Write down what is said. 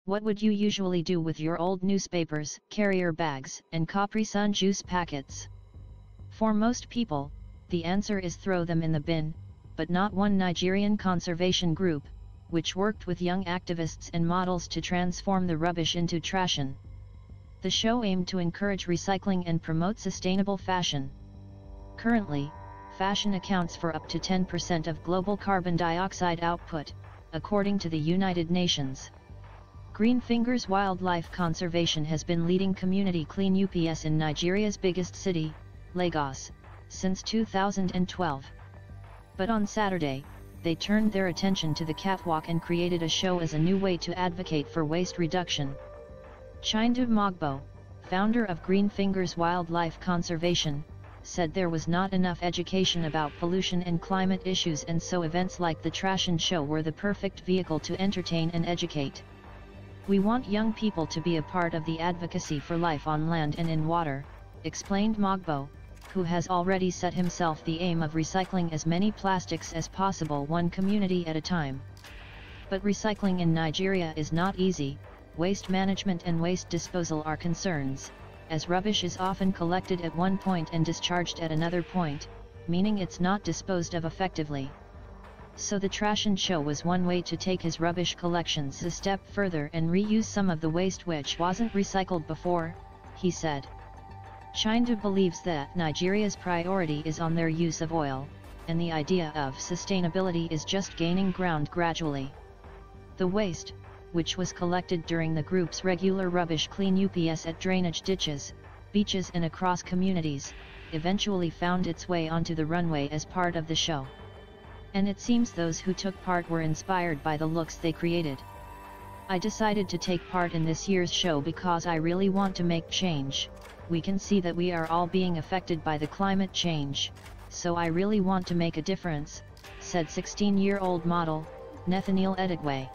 What would you usually do with your old newspapers, carrier bags, and Capri-Sun juice packets? For most people, the answer is throw them in the bin, but not one Nigerian conservation group, which worked with young activists and models to transform the rubbish into trashion. The show aimed to encourage recycling and promote sustainable fashion. Currently, fashion accounts for up to 10% of global carbon dioxide output, according to the United Nations. Green Fingers Wildlife Conservation has been leading community clean UPS in Nigeria's biggest city, Lagos, since 2012. But on Saturday, they turned their attention to the catwalk and created a show as a new way to advocate for waste reduction. Chindu Mogbo, founder of Green Fingers Wildlife Conservation, said there was not enough education about pollution and climate issues, and so events like the Trashion show were the perfect vehicle to entertain and educate. We want young people to be a part of the advocacy for life on land and in water, explained Mogbo, who has already set himself the aim of recycling as many plastics as possible, one community at a time. But recycling in Nigeria is not easy. Waste management and waste disposal are concerns, as rubbish is often collected at one point and discharged at another point, meaning it's not disposed of effectively. So the Trashion show was one way to take his rubbish collections a step further and reuse some of the waste which wasn't recycled before, he said. Chindu believes that Nigeria's priority is on their use of oil, and the idea of sustainability is just gaining ground gradually. The waste, which was collected during the group's regular rubbish clean UPS at drainage ditches, beaches and across communities, eventually found its way onto the runway as part of the show. And it seems those who took part were inspired by the looks they created. I decided to take part in this year's show because I really want to make change. We can see that we are all being affected by the climate change, so I really want to make a difference, said 16-year-old model, Nathaniel Edigwe.